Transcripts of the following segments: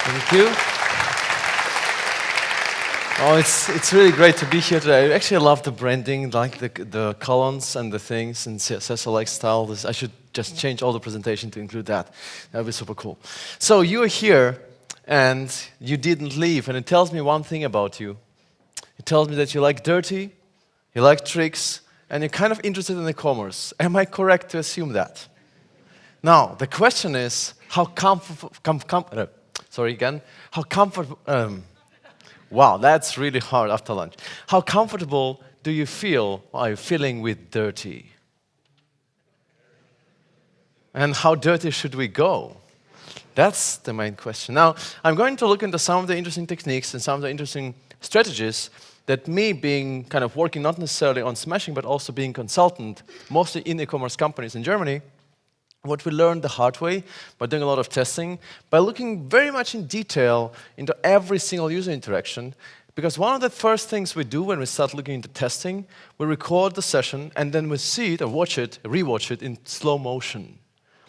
Thank you. Oh, it's really great to be here today. I actually love the branding, like the columns and the things and CSS like style. I should just change all the presentation to include that. That would be super cool. So you're here and you didn't leave, and it tells me one thing about you. It tells me that you like dirty, you like tricks, and you're kind of interested in e-commerce. Am I correct to assume that? Now, the question is, how wow, that's really hard after lunch. How comfortable do you feel while you're feeling with dirty? And how dirty should we go? That's the main question. Now, I'm going to look into some of the interesting techniques and some of the interesting strategies that me being kind of working not necessarily on smashing, but also being consultant, mostly in e-commerce companies in Germany, what we learned the hard way by doing a lot of testing, by looking very much in detail into every single user interaction, because one of the first things we do when we start looking into testing, we record the session and then we see it or watch it, rewatch it in slow motion,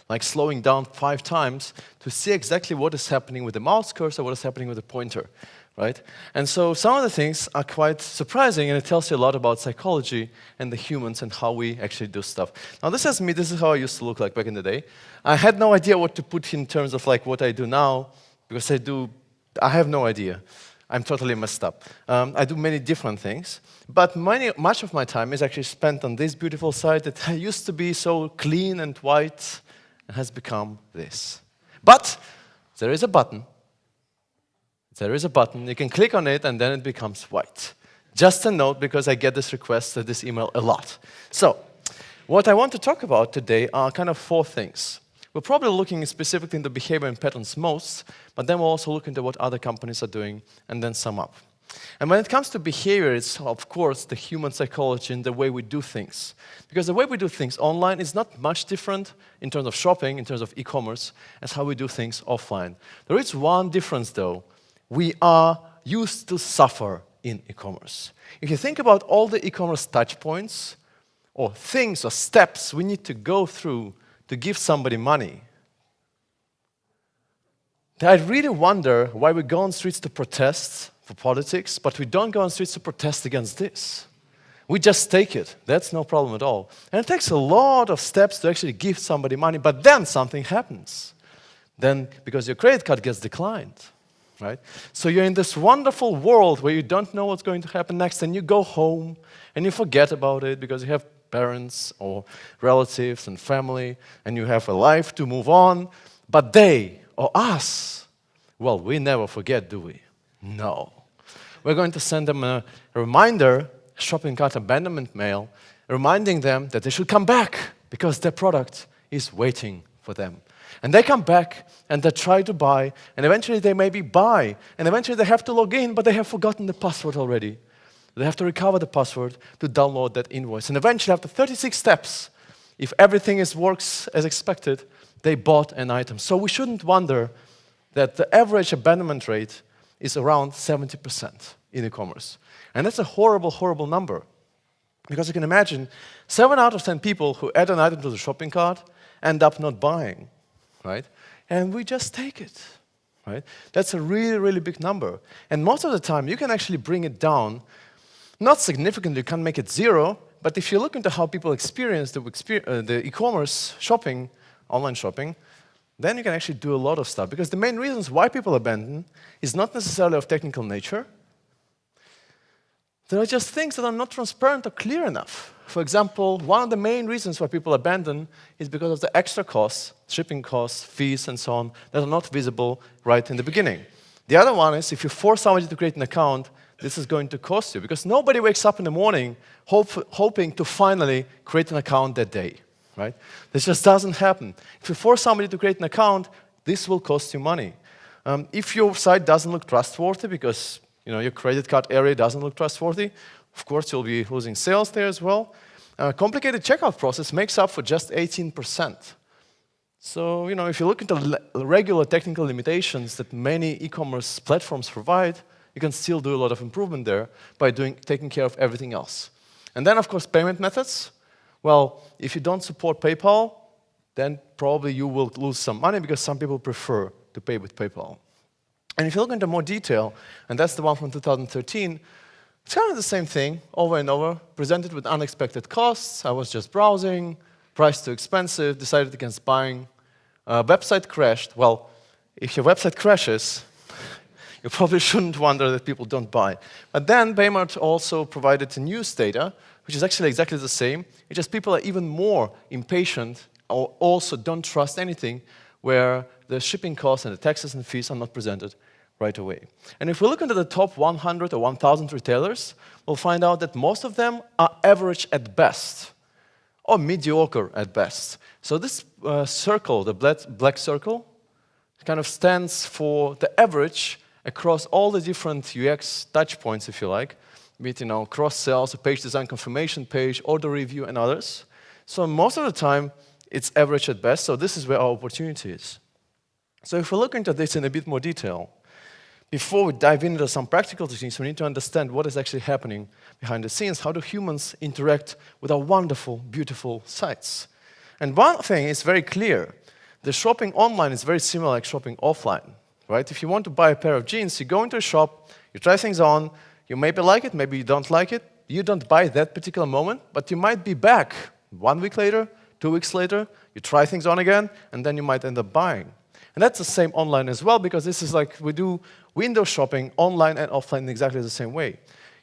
like slowing down 5 times to see exactly what is happening with the mouse cursor, what is happening with the pointer. Right? And so some of the things are quite surprising, and it tells you a lot about psychology and the humans and how we actually do stuff. Now this is me, this is how I used to look like back in the day. I had no idea what to put in terms of like what I do now, because I have no idea. I'm totally messed up. I do many different things, but much of my time is actually spent on this beautiful site that used to be so clean and white and has become this. But there is a button. There is a button, you can click on it and then it becomes white. Just a note, because I get this request, this email a lot. So, what I want to talk about today are kind of 4 things. We're probably looking specifically into behavior and patterns most, but then we'll also look into what other companies are doing and then sum up. And when it comes to behavior, it's of course the human psychology and the way we do things. Because the way we do things online is not much different in terms of shopping, in terms of e-commerce, as how we do things offline. There is one difference though. We are used to suffer in e-commerce. If you think about all the e-commerce touch points, or things or steps we need to go through to give somebody money, I really wonder why we go on streets to protest for politics, but we don't go on streets to protest against this. We just take it. That's no problem at all. And it takes a lot of steps to actually give somebody money, but then something happens. Then, because your credit card gets declined. Right? So you're in this wonderful world where you don't know what's going to happen next, and you go home and you forget about it because you have parents or relatives and family and you have a life to move on. But they, or us, well, we never forget, do we? No. We're going to send them a reminder, shopping cart abandonment mail, reminding them that they should come back because their product is waiting for them. And they come back and they try to buy, and eventually they maybe buy, and eventually they have to log in, but they have forgotten the password already. They have to recover the password to download that invoice. And eventually, after 36 steps, if everything works as expected, they bought an item. So we shouldn't wonder that the average abandonment rate is around 70% in e-commerce. And that's a horrible, horrible number. Because you can imagine, 7 out of 10 people who add an item to the shopping cart end up not buying. Right? And we just take it, right? That's a really, really big number. And most of the time, you can actually bring it down, not significantly, you can't make it 0, but if you look into how people experience the e-commerce shopping, online shopping, then you can actually do a lot of stuff. Because the main reasons why people abandon is not necessarily of technical nature. There are just things that are not transparent or clear enough. For example, one of the main reasons why people abandon is because of the extra costs, shipping costs, fees, and so on, that are not visible right in the beginning. The other one is if you force somebody to create an account, this is going to cost you, because nobody wakes up in the morning hoping to finally create an account that day. Right? This just doesn't happen. If you force somebody to create an account, this will cost you money. If your site doesn't look trustworthy because your credit card area doesn't look trustworthy, of course you'll be losing sales there as well. A complicated checkout process makes up for just 18%. So, if you look into regular technical limitations that many e-commerce platforms provide, you can still do a lot of improvement there by taking care of everything else. And then, of course, payment methods. Well, if you don't support PayPal, then probably you will lose some money because some people prefer to pay with PayPal. And if you look into more detail, and that's the one from 2013, it's kind of the same thing over and over, presented with unexpected costs. I was just browsing, price too expensive, decided against buying. Website crashed. Well, if your website crashes, you probably shouldn't wonder that people don't buy. But then Baymart also provided the news data, which is actually exactly the same. It's just people are even more impatient or also don't trust anything where the shipping costs and the taxes and fees are not presented right away. And if we look into the top 100 or 1,000 retailers, we'll find out that most of them are average at best or mediocre at best. So this circle, the black circle, kind of stands for the average across all the different UX touch points, if you like, be it cross-sales, a page design confirmation page, order review, and others. So most of the time, it's average at best, so this is where our opportunity is. So if we look into this in a bit more detail, before we dive into some practical techniques, we need to understand what is actually happening behind the scenes. How do humans interact with our wonderful, beautiful sites? And one thing is very clear. The shopping online is very similar like shopping offline, right? If you want to buy a pair of jeans, you go into a shop, you try things on, you maybe like it, maybe you don't like it. You don't buy that particular moment, but you might be back 1 week later, 2 weeks later, you try things on again, and then you might end up buying. And that's the same online as well, because this is like we do window shopping online and offline in exactly the same way.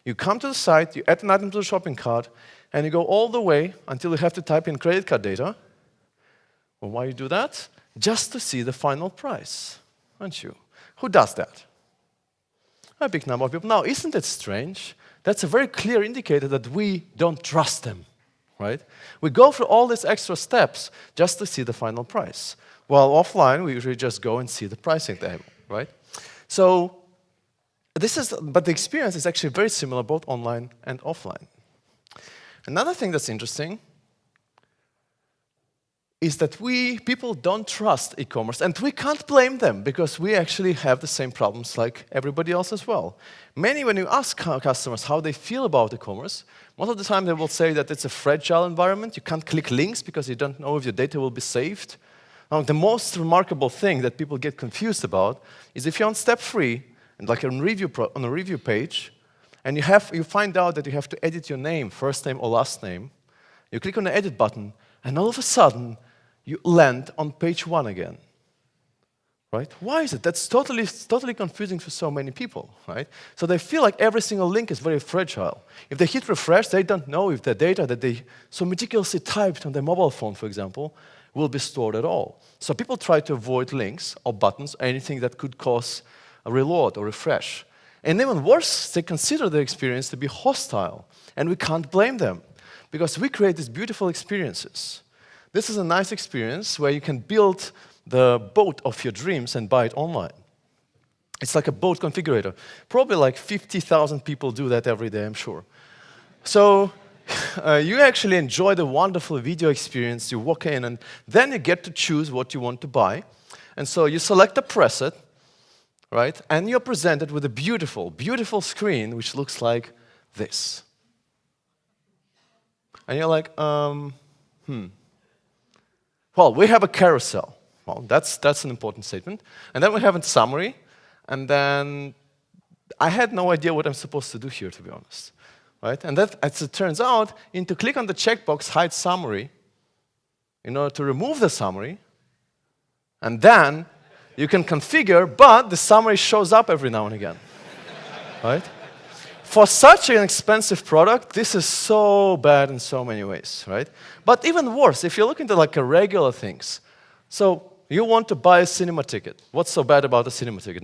You come to the site, you add an item to the shopping cart, and you go all the way until you have to type in credit card data. Well, why you do that? Just to see the final price, aren't you? Who does that? A big number of people. Now, isn't it strange? That's a very clear indicator that we don't trust them, right? We go through all these extra steps just to see the final price. While offline, we usually just go and see the pricing table, right? So but the experience is actually very similar both online and offline. Another thing that's interesting is that people don't trust e-commerce, and we can't blame them because we actually have the same problems like everybody else as well. Many, when you ask customers how they feel about e-commerce, most of the time they will say that it's a fragile environment. You can't click links because you don't know if your data will be saved. Now, the most remarkable thing that people get confused about is if you're on step 3, and like on a review page, and you find out that you have to edit your name, first name or last name, you click on the edit button, and all of a sudden, you land on page 1 again, right? Why is it? That's totally confusing for so many people, right? So they feel like every single link is very fragile. If they hit refresh, they don't know if the data that they so meticulously typed on their mobile phone, for example, will be stored at all. So people try to avoid links or buttons, anything that could cause a reload or refresh. And even worse, they consider the experience to be hostile, and we can't blame them because we create these beautiful experiences. This is a nice experience where you can build the boat of your dreams and buy it online. It's like a boat configurator. Probably like 50,000 people do that every day, I'm sure. So you actually enjoy the wonderful video experience. You walk in, and then you get to choose what you want to buy. And so you select a preset, right? And you're presented with a beautiful, beautiful screen which looks like this. And you're like, Well, we have a carousel. Well, that's an important statement. And then we have a summary. And then I had no idea what I'm supposed to do here, to be honest. Right? And that, as it turns out, you need to click on the checkbox, hide summary, in order to remove the summary. And then you can configure, but the summary shows up every now and again. Right? For such an expensive product, this is so bad in so many ways, right? But even worse, if you look into like regular things. So you want to buy a cinema ticket. What's so bad about a cinema ticket?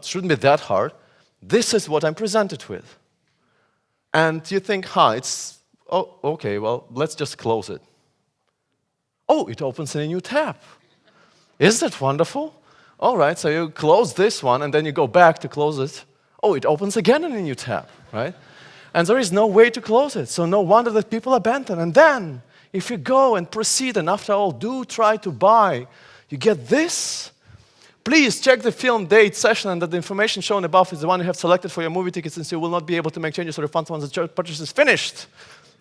Shouldn't be that hard. This is what I'm presented with. And you think, okay, well, let's just close it. Oh, it opens in a new tab. Isn't that wonderful? All right, so you close this one, and then you go back to close it. Oh, it opens again in a new tab, right? And there is no way to close it, so no wonder that people abandon. And then, if you go and proceed, and after all, do try to buy, you get this. Please check the film date session, and that the information shown above is the one you have selected for your movie ticket, since you will not be able to make changes or refunds once the purchase is finished.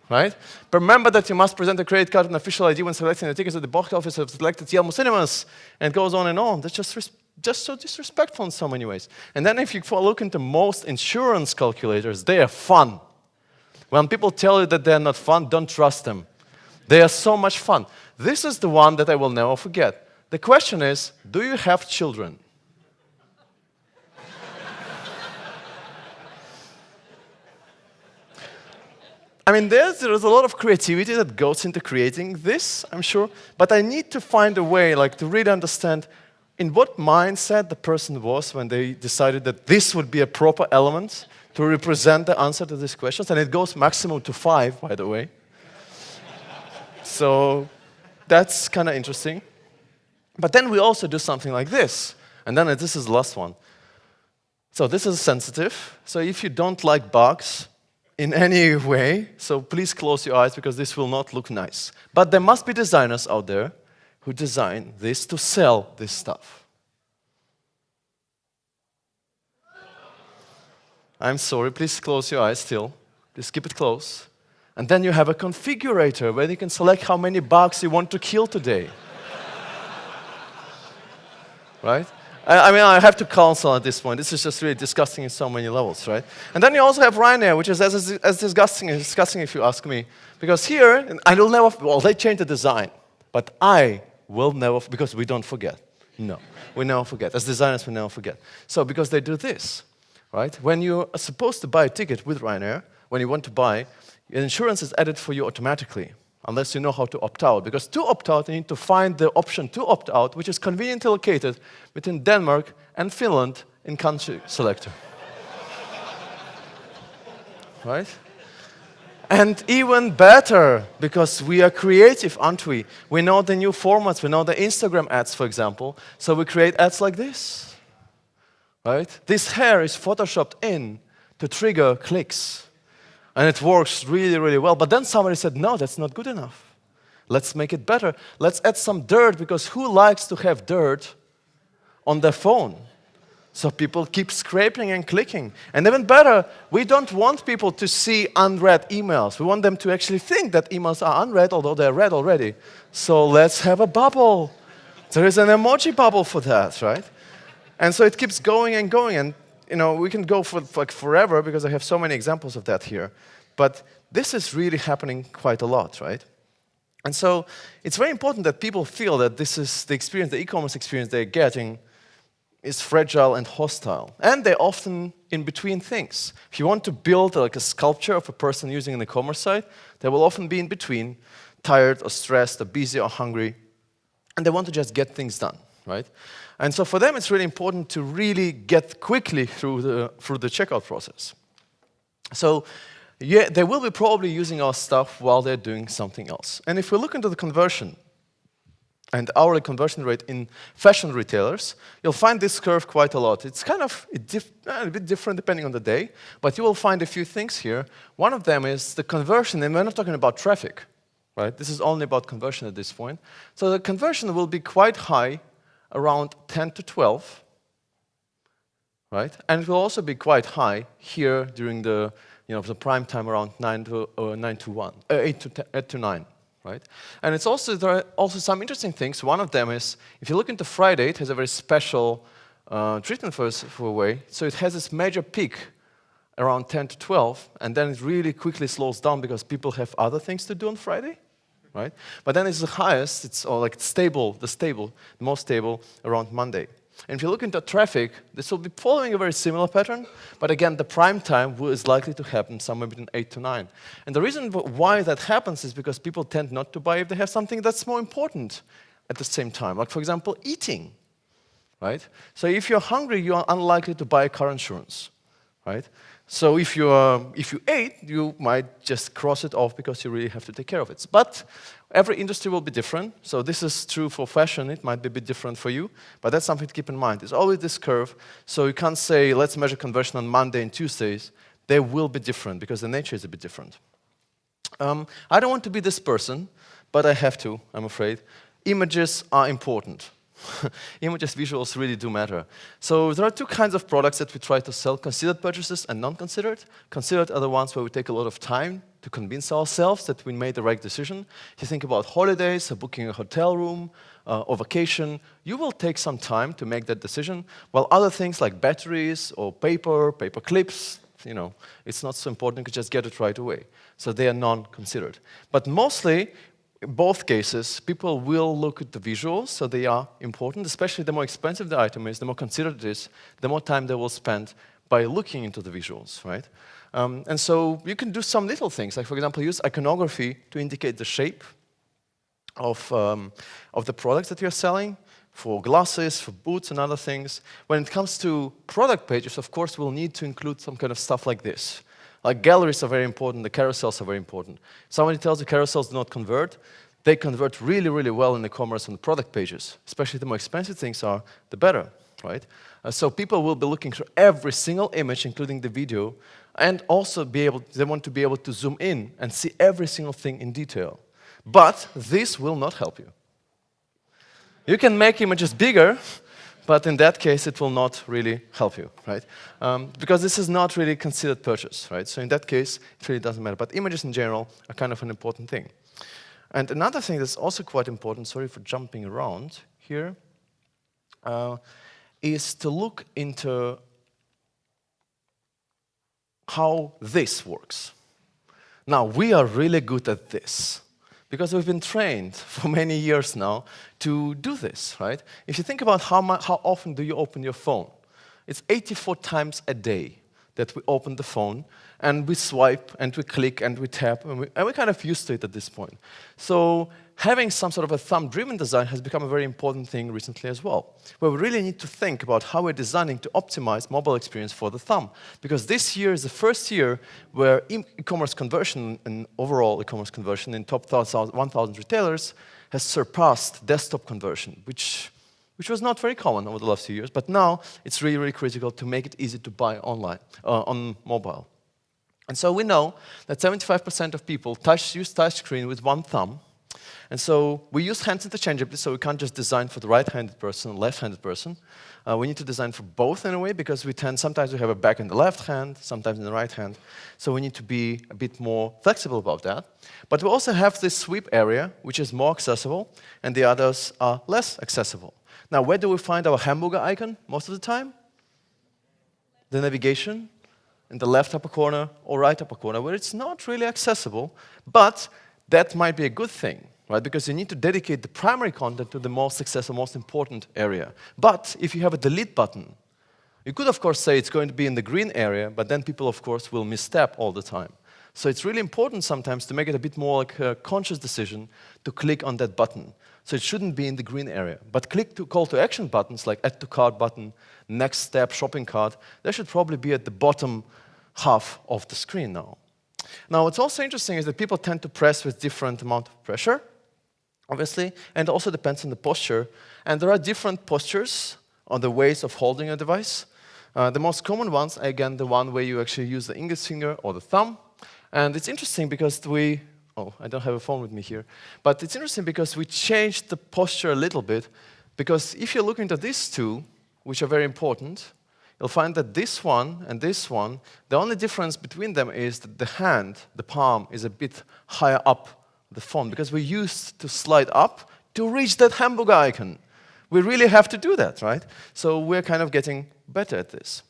Right? Remember that you must present a credit card and official ID when selecting the tickets at the box office of selected Yelmo cinemas, and it goes on and on. That's just just so disrespectful in so many ways. And then if you look into most insurance calculators, they are fun. When people tell you that they're not fun, don't trust them. They are so much fun. This is the one that I will never forget. The question is, do you have children? I mean, there's a lot of creativity that goes into creating this, I'm sure, but I need to find a way, like, to really understand in what mindset the person was when they decided that this would be a proper element to represent the answer to these questions, and it goes maximum to 5, by the way. So that's kind of interesting. But then we also do something like this, and then this is the last one. So this is sensitive, so if you don't like bugs, in any way, so please close your eyes because this will not look nice. But there must be designers out there who design this to sell this stuff. I'm sorry, please close your eyes still. Just keep it close. And then you have a configurator where you can select how many bugs you want to kill today. Right? I mean, I have to counsel at this point. This is just really disgusting in so many levels, right? And then you also have Ryanair, which is as disgusting if you ask me. Because here, I will never, well, they changed the design. But I will never, because we don't forget. No, we never forget. As designers, we never forget. So, because they do this, right? When you are supposed to buy a ticket with Ryanair, when you want to buy, insurance is added for you automatically, unless you know how to opt out. Because to opt out, you need to find the option to opt out, which is conveniently located between Denmark and Finland in country selector. Right? And even better, because we are creative, aren't we? We know the new formats, we know the Instagram ads, for example, so we create ads like this. Right? This hair is photoshopped in to trigger clicks. And it works really, really well. But then somebody said, no, that's not good enough. Let's make it better. Let's add some dirt, because who likes to have dirt on their phone? So people keep scraping and clicking. And even better, we don't want people to see unread emails. We want them to actually think that emails are unread, although they're read already. So let's have a bubble. There is an emoji bubble for that, right? And so it keeps going and going. And you know, we can go for like forever because I have so many examples of that here. But this is really happening quite a lot, right? And so it's very important that people feel that this is the experience, the e-commerce experience they're getting is fragile and hostile. And they're often in between things. If you want to build like a sculpture of a person using an e-commerce site, they will often be in between, tired or stressed or busy or hungry, and they want to just get things done, right? And so for them, it's really important to really get quickly through the checkout process. So yeah, they will be probably using our stuff while they're doing something else. And if we look into the conversion and hourly conversion rate in fashion retailers, you'll find this curve quite a lot. It's kind of a bit different depending on the day, but you will find a few things here. One of them is the conversion, and we're not talking about traffic, right? This is only about conversion at this point. So the conversion will be quite high, around 10 to 12, right? And it will also be quite high here during the, the prime time around 8 to 9, right? And it's also, there are also some interesting things. One of them is, if you look into Friday, it has a very special treatment for a way. So it has this major peak around 10 to 12, and then it really quickly slows down because people have other things to do on Friday. Right? But then it's the highest, it's like stable, the most stable around Monday. And if you look into traffic, this will be following a very similar pattern, but again, the prime time is likely to happen somewhere between 8 to 9. And the reason why that happens is because people tend not to buy if they have something that's more important at the same time. Like, for example, eating, right? So if you're hungry, you are unlikely to buy car insurance, right? So if you ate, you might just cross it off because you really have to take care of it. But every industry will be different. So this is true for fashion. It might be a bit different for you. But that's something to keep in mind. There's always this curve. So you can't say, let's measure conversion on Monday and Tuesdays. They will be different because the nature is a bit different. I don't want to be this person, but I have to, I'm afraid. Images are important. Images, visuals really do matter. So there are two kinds of products that we try to sell, considered purchases and non-considered. Considered are the ones where we take a lot of time to convince ourselves that we made the right decision. If you think about holidays, or booking a hotel room, or vacation, you will take some time to make that decision, while other things like batteries or paper clips, it's not so important, you can just get it right away. So they are non-considered. But mostly, in both cases, people will look at the visuals, so they are important, especially the more expensive the item is, the more considered it is, the more time they will spend by looking into the visuals, right? And so you can do some little things, like for example, use iconography to indicate the shape of the products that you're selling, for glasses, for boots and other things. When it comes to product pages, of course, we'll need to include some kind of stuff like this. Like galleries are very important, the carousels are very important. Somebody tells you carousels do not convert, they convert really, really well in eCommerce on the product pages. Especially the more expensive things are, the better, right? So people will be looking through every single image, including the video, and also they want to be able to zoom in and see every single thing in detail. But this will not help you. You can make images bigger, but in that case, it will not really help you, right? Because this is not really considered purchase, right? So in that case, it really doesn't matter. But images in general are kind of an important thing. And another thing that's also quite important, sorry for jumping around here, is to look into how this works. Now, we are really good at this, because we've been trained for many years now to do this, right? If you think about how often do you open your phone, it's 84 times a day that we open the phone, and we swipe, and we click, and we tap, and we're kind of used to it at this point. So having some sort of a thumb-driven design has become a very important thing recently as well, where we really need to think about how we're designing to optimize mobile experience for the thumb. Because this year is the first year where e-commerce conversion and overall e-commerce conversion in top 1,000 retailers has surpassed desktop conversion, which was not very common over the last few years. But now it's really, really critical to make it easy to buy online, on mobile. And so we know that 75% of people use touchscreen with one thumb. And so we use hands interchangeably, so we can't just design for the right-handed person and left-handed person. We need to design for both in a way, because sometimes we have a back in the left hand, sometimes in the right hand. So we need to be a bit more flexible about that. But we also have this sweep area, which is more accessible, and the others are less accessible. Now, where do we find our hamburger icon most of the time? The navigation in the left upper corner or right upper corner, where it's not really accessible, but that might be a good thing, right? Because you need to dedicate the primary content to the most accessible, most important area. But if you have a delete button, you could, of course, say it's going to be in the green area, but then people, of course, will misstep all the time. So it's really important sometimes to make it a bit more like a conscious decision to click on that button. So it shouldn't be in the green area. But call to action buttons like add to cart button, next step, shopping cart, they should probably be at the bottom half of the screen now. Now, what's also interesting is that people tend to press with different amount of pressure, obviously, and it also depends on the posture. And there are different postures on the ways of holding a device. The most common ones are, again, the one where you actually use the index finger or the thumb. And it's interesting because I don't have a phone with me here, but it's interesting because we changed the posture a little bit, because if you look into these two, which are very important, you'll find that this one and this one, the only difference between them is that the hand, the palm, is a bit higher up the phone, because we used to slide up to reach that hamburger icon. We really have to do that, right? So we're kind of getting better at this.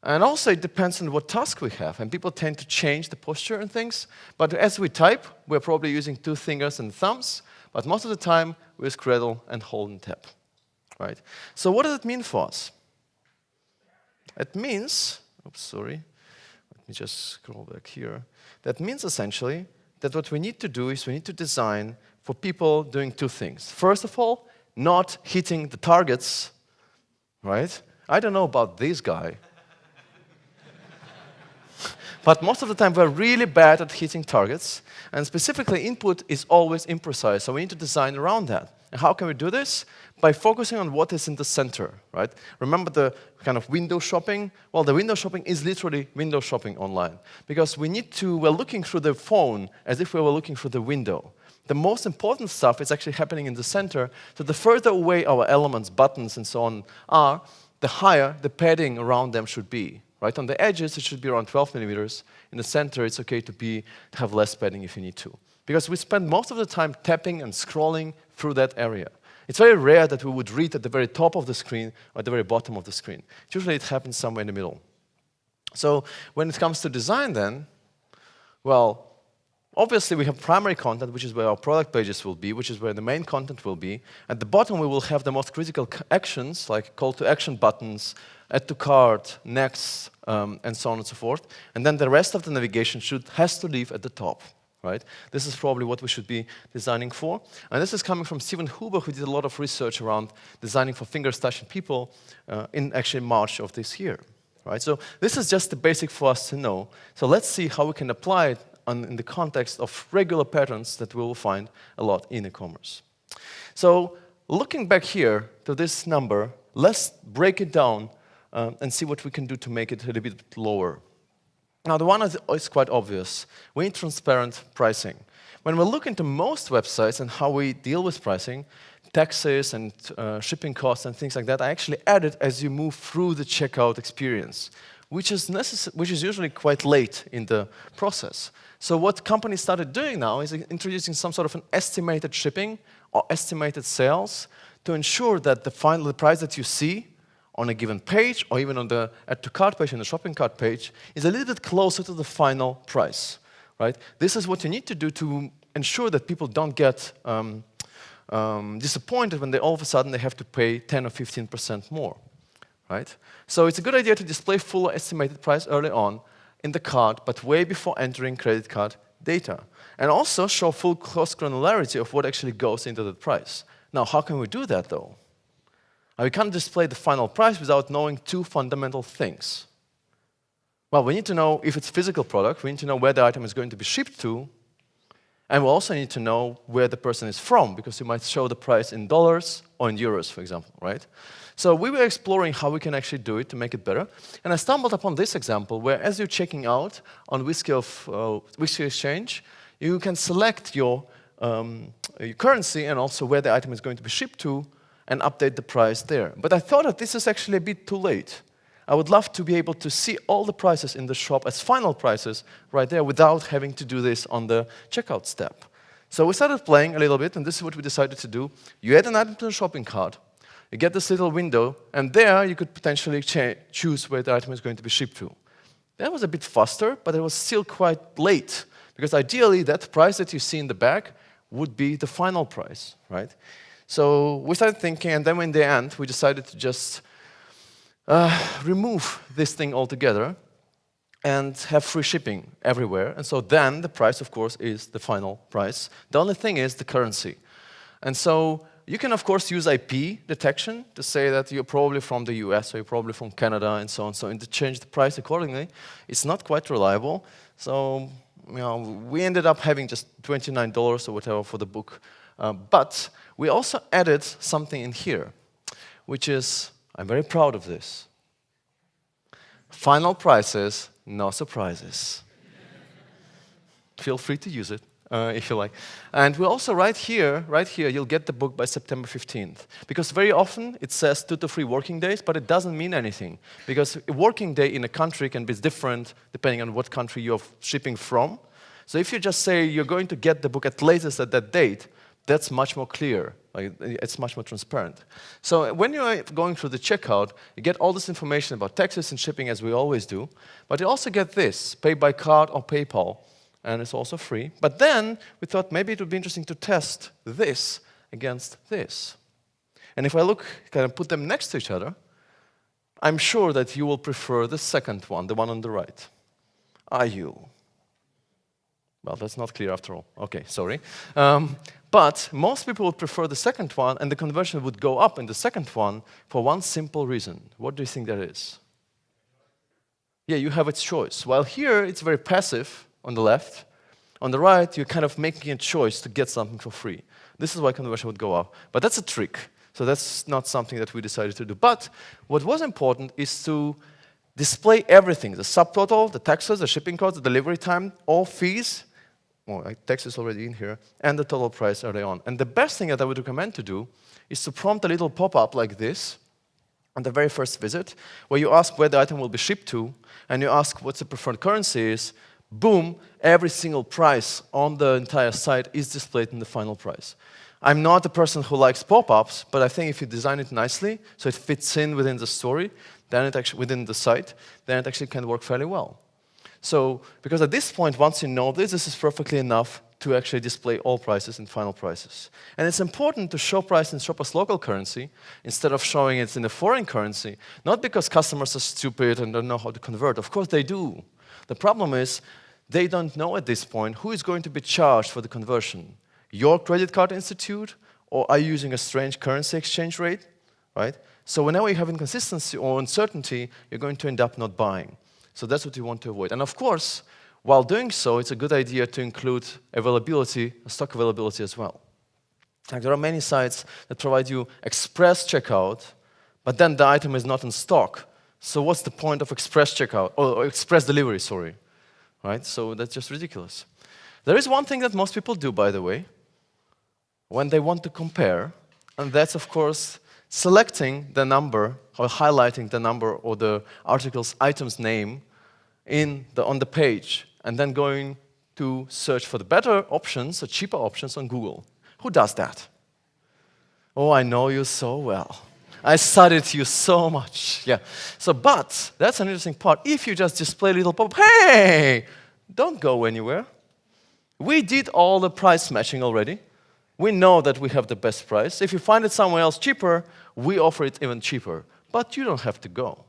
And also it depends on what task we have, and people tend to change the posture and things, but as we type, we're probably using two fingers and thumbs, but most of the time we use cradle and hold and tap, right? So what does it mean for us? It means, let me just scroll back here. That means essentially that what we need to do is we need to design for people doing two things. First of all, not hitting the targets, right? I don't know about this guy, but most of the time we're really bad at hitting targets, and specifically input is always imprecise, so we need to design around that. And how can we do this? By focusing on what is in the center, right? Remember the kind of window shopping? Well, the window shopping is literally window shopping online. Because we're looking through the phone as if we were looking through the window. The most important stuff is actually happening in the center, so the further away our elements, buttons, and so on are, the higher the padding around them should be. Right? On the edges, it should be around 12 millimeters. In the center, it's okay to have less padding if you need to. Because we spend most of the time tapping and scrolling through that area. It's very rare that we would read at the very top of the screen or at the very bottom of the screen. Usually it happens somewhere in the middle. So when it comes to design then, well, obviously we have primary content, which is where our product pages will be, which is where the main content will be. At the bottom, we will have the most critical actions, like call to action buttons, add to cart, next, and so on and so forth. And then the rest of the navigation has to live at the top. Right? This is probably what we should be designing for. And this is coming from Steven Huber, who did a lot of research around designing for finger-stashing people in actually March of this year. Right? So this is just the basic for us to know. So let's see how we can apply it in the context of regular patterns that we will find a lot in e-commerce. So looking back here to this number, let's break it down and see what we can do to make it a little bit lower. Now, the one is quite obvious. We need transparent pricing. When we look into most websites and how we deal with pricing, taxes and shipping costs and things like that are actually added as you move through the checkout experience, which is usually quite late in the process. So what companies started doing now is introducing some sort of an estimated shipping or estimated sales to ensure that the price that you see on a given page, or even on the add to cart page, on the shopping cart page, is a little bit closer to the final price, right? This is what you need to do to ensure that people don't get disappointed when all of a sudden they have to pay 10 or 15% more, right? So it's a good idea to display full estimated price early on in the cart, but way before entering credit card data. And also show full cost granularity of what actually goes into the price. Now, how can we do that, though? We can't display the final price without knowing two fundamental things. Well, we need to know if it's a physical product, we need to know where the item is going to be shipped to, and we also need to know where the person is from, because you might show the price in dollars or in euros, for example, right? So we were exploring how we can actually do it to make it better, and I stumbled upon this example where as you're checking out on Whiskey Exchange, you can select your currency and also where the item is going to be shipped to, and update the price there. But I thought that this is actually a bit too late. I would love to be able to see all the prices in the shop as final prices right there without having to do this on the checkout step. So we started playing a little bit, and this is what we decided to do. You add an item to the shopping cart, you get this little window, and there you could potentially choose where the item is going to be shipped to. That was a bit faster, but it was still quite late, because ideally that price that you see in the back would be the final price, right? So we started thinking, and then in the end, we decided to just remove this thing altogether and have free shipping everywhere. And so then the price, of course, is the final price. The only thing is the currency. And so you can, of course, use IP detection to say that you're probably from the US or you're probably from Canada and so on, and to change the price accordingly. It's not quite reliable. So we ended up having just $29 or whatever for the book. But we also added something in here, which is, I'm very proud of this. Final prices, no surprises. Feel free to use it if you like. And we also right here, you'll get the book by September 15th. Because very often it says 2 to 3 working days, but it doesn't mean anything. Because a working day in a country can be different depending on what country you're shipping from. So if you just say you're going to get the book at latest at that date, that's much more clear. It's much more transparent. So when you're going through the checkout, you get all this information about taxes and shipping, as we always do. But you also get this, pay by card or PayPal, and it's also free. But then we thought maybe it would be interesting to test this against this. And if I kind of put them next to each other, I'm sure that you will prefer the second one, the one on the right. Are you? Well, that's not clear after all. Okay, sorry. But most people would prefer the second one, and the conversion would go up in the second one for one simple reason. What do you think that is? Yeah, you have its choice. While here, it's very passive on the left. On the right, you're kind of making a choice to get something for free. This is why conversion would go up. But that's a trick. So that's not something that we decided to do. But what was important is to display everything, the subtotal, the taxes, the shipping costs, the delivery time, all fees, well, tax is already in here, and the total price early on. And the best thing that I would recommend to do is to prompt a little pop-up like this on the very first visit, where you ask where the item will be shipped to, and you ask what the preferred currency is. Boom, every single price on the entire site is displayed in the final price. I'm not a person who likes pop-ups, but I think if you design it nicely, so it fits in within the story, then it actually, within the site, then it actually can work fairly well. So, because at this point, once you know this is perfectly enough to actually display all prices and final prices. And it's important to show price in shopper's local currency instead of showing it in a foreign currency, not because customers are stupid and don't know how to convert. Of course they do. The problem is they don't know at this point who is going to be charged for the conversion. Your credit card institute, or are you using a strange currency exchange rate, right? So whenever you have inconsistency or uncertainty, you're going to end up not buying. So that's what you want to avoid. And of course, while doing so, it's a good idea to include availability, stock availability as well. Like there are many sites that provide you express checkout, but then the item is not in stock. So what's the point of express checkout, or express delivery, sorry, right? So that's just ridiculous. There is one thing that most people do, by the way, when they want to compare, and that's, of course, selecting the number or highlighting the number or the article's item's name on the page, and then going to search for the better options, or cheaper options on Google. Who does that? Oh, I know you so well. I studied you so much. Yeah. So, but that's an interesting part. If you just display a little pop, hey, don't go anywhere. We did all the price matching already. We know that we have the best price. If you find it somewhere else cheaper, we offer it even cheaper. But you don't have to go.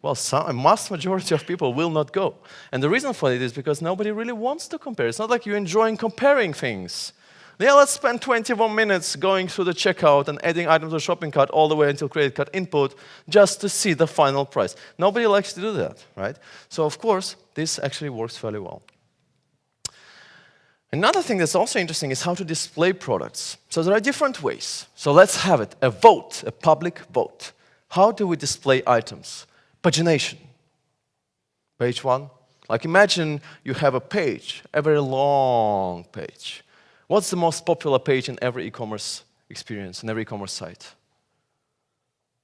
Well, a vast majority of people will not go. And the reason for it is because nobody really wants to compare. It's not like you're enjoying comparing things. Yeah, let's spend 21 minutes going through the checkout and adding items to the shopping cart all the way until credit card input just to see the final price. Nobody likes to do that, right? So, of course, this actually works fairly well. Another thing that's also interesting is how to display products. So there are different ways. So let's have it, a vote, a public vote. How do we display items? Pagination. Page 1. Like imagine you have a page, a very long page. What's the most popular page in every e-commerce experience, in every e-commerce site?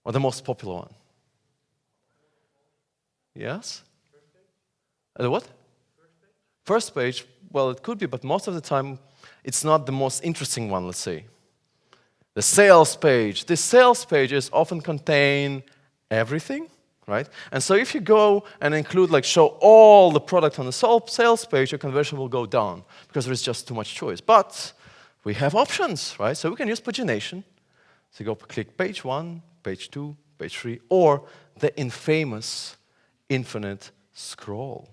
Or the most popular one? Yes? The what? First page, well, it could be, but most of the time, it's not the most interesting one, let's say. The sales page. The sales pages often contain everything, right? And so if you go and include, like, show all the product on the sales page, your conversion will go down because there is just too much choice. But we have options, right? So we can use pagination. So you go click page 1, page 2, page 3, or the infamous infinite scroll.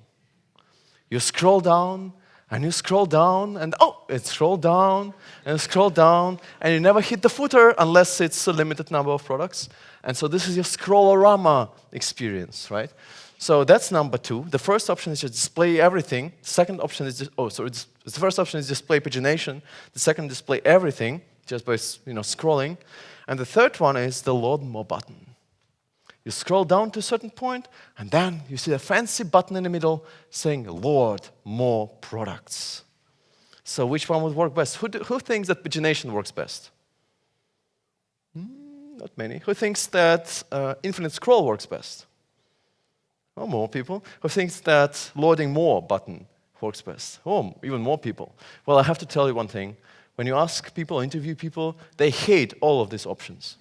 You scroll down, and you scroll down, and oh, it scrolled down, and scroll down, and you never hit the footer unless it's a limited number of products. And so this is your scrollorama experience, right? So that's number 2. The first option is to display everything. Second option is the first option is display pagination. The second, display everything just by scrolling. And the third one is the load more button. You scroll down to a certain point, and then you see a fancy button in the middle saying, load more products. So which one would work best? Who thinks that pagination works best? Not many. Who thinks that infinite scroll works best? Oh, more people. Who thinks that loading more button works best? Oh, even more people. Well, I have to tell you one thing. When you ask people, interview people, they hate all of these options.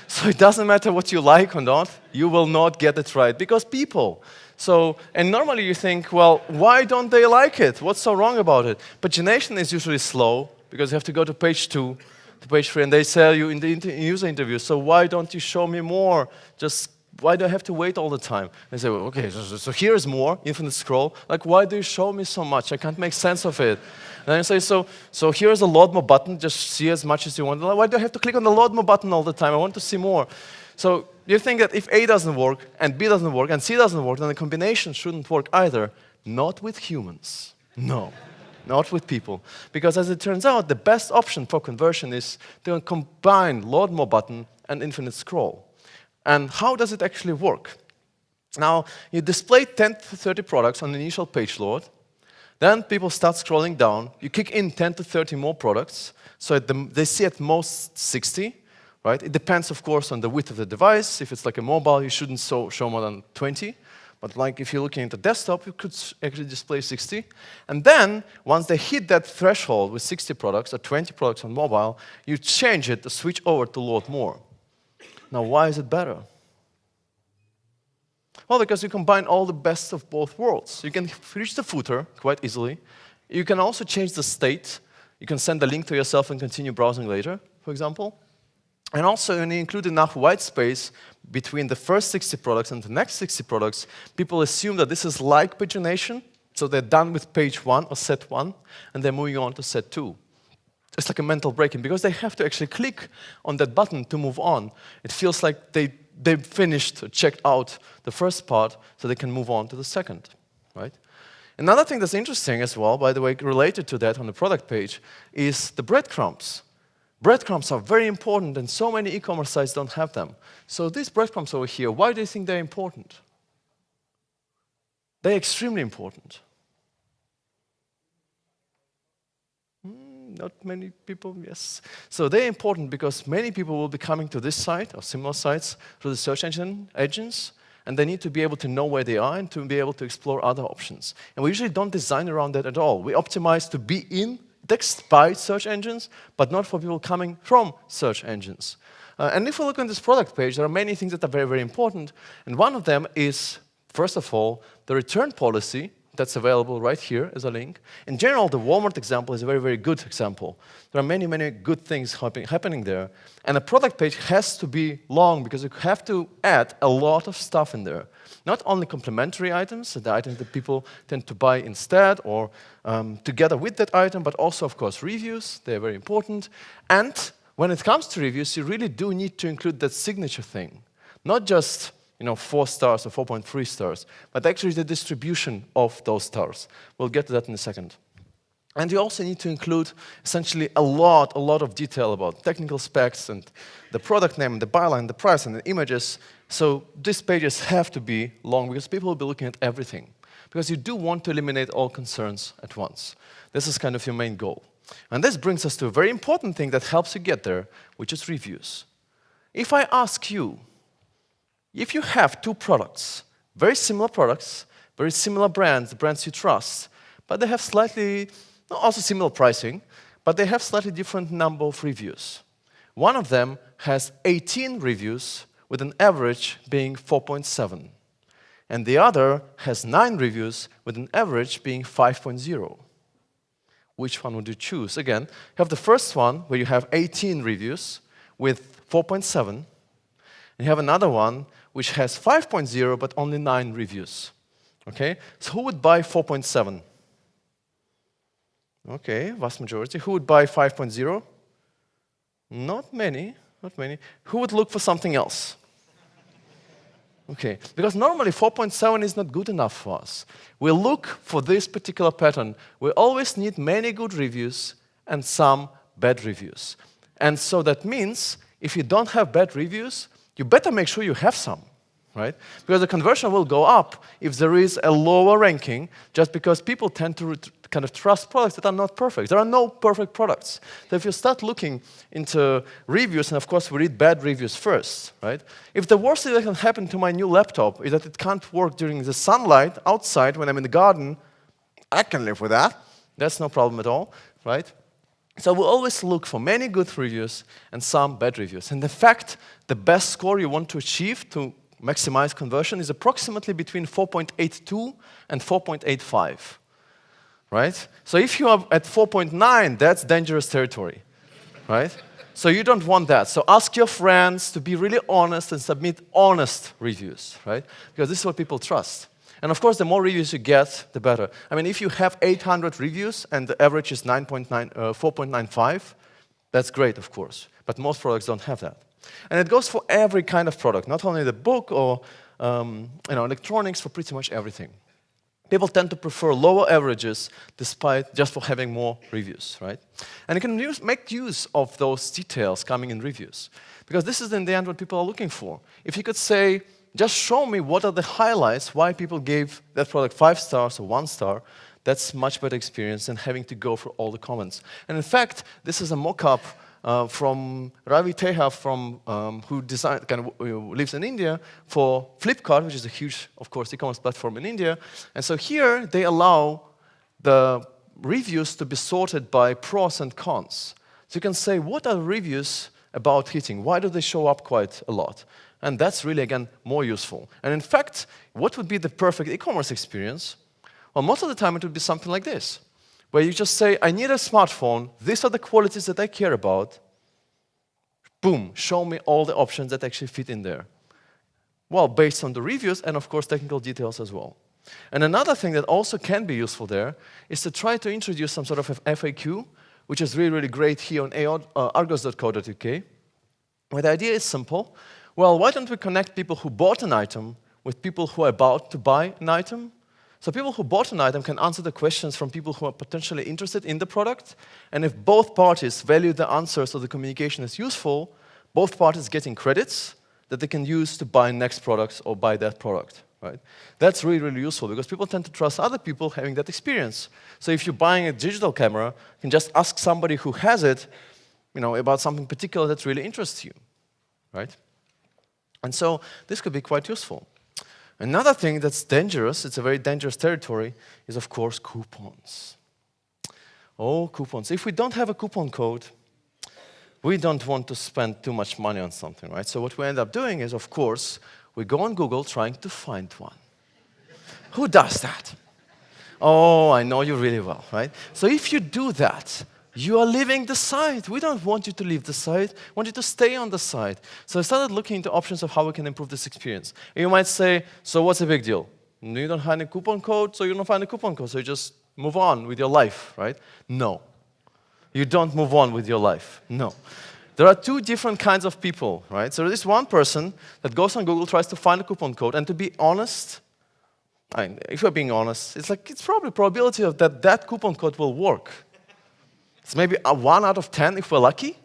So it doesn't matter what you like or not, you will not get it right, because people. So, and normally you think, well, why don't they like it? What's so wrong about it? Pagination is usually slow, because you have to go to page 2, to page 3, and they tell you in the user interview, so why don't you show me more? Just, why do I have to wait all the time? They say, well, okay, so here's more, infinite scroll. Like, why do you show me so much? I can't make sense of it. And then you say, so here's a load more button, just see as much as you want. Why do I have to click on the load more button all the time? I want to see more. So you think that if A doesn't work, and B doesn't work, and C doesn't work, then the combination shouldn't work either. Not with humans. No. not with people. Because as it turns out, the best option for conversion is to combine load more button and infinite scroll. And how does it actually work? Now, you display 10 to 30 products on the initial page load. Then people start scrolling down. You kick in 10 to 30 more products. So they see at most 60. Right? It depends, of course, on the width of the device. If it's like a mobile, you shouldn't show more than 20. But like if you're looking at the desktop, you could actually display 60. And then, once they hit that threshold with 60 products or 20 products on mobile, you change it to switch over to load more. Now, why is it better? Well, because you combine all the best of both worlds. You can reach the footer quite easily. You can also change the state. You can send a link to yourself and continue browsing later, for example. And also, when you include enough white space between the first 60 products and the next 60 products, people assume that this is like pagination, so they're done with page 1 or set 1, and they're moving on to set 2. It's like a mental break-in, because they have to actually click on that button to move on. It feels like they finished or checked out the first part, so they can move on to the second, right? Another thing that's interesting as well, by the way, related to that on the product page, is the breadcrumbs. Breadcrumbs are very important, and so many e-commerce sites don't have them. So these breadcrumbs over here, why do you think they're important? They're extremely important. Not many people, yes. So they're important because many people will be coming to this site or similar sites through the search engines, and they need to be able to know where they are and to be able to explore other options. And we usually don't design around that at all. We optimize to be in text by search engines, but not for people coming from search engines. And if we look on this product page, there are many things that are very, very important. And one of them is, first of all, the return policy that's available right here as a link. In general, the Walmart example is a very, very good example. There are many, many good things happening there. And a product page has to be long because you have to add a lot of stuff in there. Not only complementary items, the items that people tend to buy instead or together with that item, but also, of course, reviews. They're very important. And when it comes to reviews, you really do need to include that signature thing. Not just 4 stars or 4.3 stars, but actually the distribution of those stars. We'll get to that in a second. And you also need to include essentially a lot of detail about technical specs and the product name, the byline, the price, and the images. So these pages have to be long because people will be looking at everything. Because you do want to eliminate all concerns at once. This is kind of your main goal. And this brings us to a very important thing that helps you get there, which is reviews. If I ask you, if you have 2 products, very similar products, very similar brands, the brands you trust, but they have slightly, also similar pricing, but they have slightly different number of reviews. One of them has 18 reviews with an average being 4.7. And the other has 9 reviews with an average being 5.0. Which one would you choose? Again, you have the first one where you have 18 reviews with 4.7. And you have another one which has 5.0 but only 9 reviews. Okay? So who would buy 4.7? Okay, vast majority. Who would buy 5.0? Not many, not many. Who would look for something else? Okay, because normally 4.7 is not good enough for us. We look for this particular pattern. We always need many good reviews and some bad reviews. And so that means if you don't have bad reviews, you better make sure you have some, right? Because the conversion will go up if there is a lower ranking, just because people tend to kind of trust products that are not perfect. There are no perfect products. So if you start looking into reviews, and of course we read bad reviews first, right? If the worst thing that can happen to my new laptop is that it can't work during the sunlight outside when I'm in the garden, I can live with that. That's no problem at all, right? So we always look for many good reviews and some bad reviews. And in fact, the best score you want to achieve to maximize conversion is approximately between 4.82 and 4.85. Right? So if you are at 4.9, that's dangerous territory, right? So you don't want that. So ask your friends to be really honest and submit honest reviews, right? Because this is what people trust. And of course, the more reviews you get, the better. I mean, if you have 800 reviews and the average is 4.95, that's great, of course. But most products don't have that. And it goes for every kind of product, not only the book or electronics, for pretty much everything. people tend to prefer lower averages despite just for having more reviews, right? And you can make use of those details coming in reviews, because this is in the end what people are looking for. If you could say, just show me what are the highlights, why people gave that product 5 stars or 1 star, that's much better experience than having to go for all the comments. And in fact, this is a mock-up from Ravi Teja, who lives in India, for Flipkart, which is a huge, of course, e-commerce platform in India. And so here they allow the reviews to be sorted by pros and cons. So you can say, what are the reviews about heating? Why do they show up quite a lot? And that's really, again, more useful. And in fact, what would be the perfect e-commerce experience? Well, most of the time it would be something like this, where you just say, I need a smartphone, these are the qualities that I care about. Boom, show me all the options that actually fit in there. Well, based on the reviews and, of course, technical details as well. And another thing that also can be useful there is to try to introduce some sort of FAQ, which is really, really great here on argos.co.uk, where the idea is simple. Well, why don't we connect people who bought an item with people who are about to buy an item? So people who bought an item can answer the questions from people who are potentially interested in the product, and if both parties value the answers or the communication as useful, both parties getting credits that they can use to buy next products or buy that product. Right? That's really, really useful because people tend to trust other people having that experience. So if you're buying a digital camera, you can just ask somebody who has it, about something particular that really interests you. Right? And so this could be quite useful. Another thing that's dangerous, it's a very dangerous territory, is of course coupons. Oh, coupons. If we don't have a coupon code, we don't want to spend too much money on something, right? So what we end up doing is, of course, we go on Google trying to find one. Who does that? Oh, I know you really well, right? So if you do that, you are leaving the site. We don't want you to leave the site. We want you to stay on the site. So I started looking into options of how we can improve this experience. And you might say, so what's the big deal? You don't find a coupon code, so you don't find a coupon code, so you just move on with your life, right? No. You don't move on with your life. No. There are two different kinds of people, right? So there is one person that goes on Google, tries to find a coupon code, and to be honest, if we're being honest, it's probably probability of that coupon code will work. It's maybe a 1 out of 10 if we're lucky,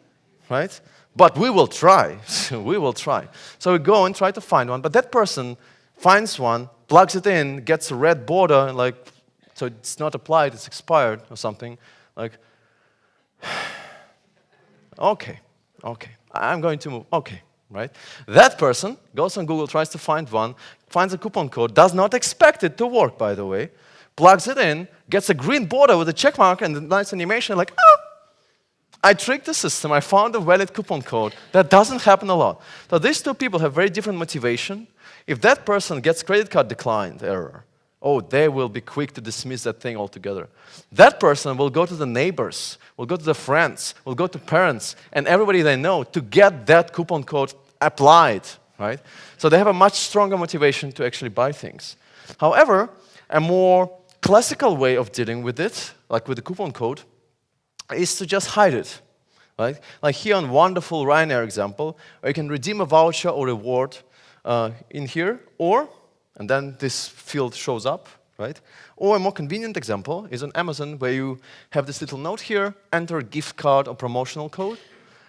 right? But we will try. We will try. So we go and try to find one, but that person finds one, plugs it in, gets a red border, so it's not applied, it's expired or something. Okay, I'm going to move. Okay, right? That person goes on Google, tries to find one, finds a coupon code, does not expect it to work, by the way, plugs it in, gets a green border with a check mark and a nice animation, I tricked the system, I found a valid coupon code. That doesn't happen a lot. So these two people have very different motivation. If that person gets credit card declined error, they will be quick to dismiss that thing altogether. That person will go to the neighbors, will go to the friends, will go to parents, and everybody they know to get that coupon code applied, right? So they have a much stronger motivation to actually buy things. However, a more classical way of dealing with it, like with the coupon code, is to just hide it, right? Like here on wonderful Ryanair example, where you can redeem a voucher or reward in here, and then this field shows up, right? Or a more convenient example is on Amazon, where you have this little note here, enter a gift card or promotional code,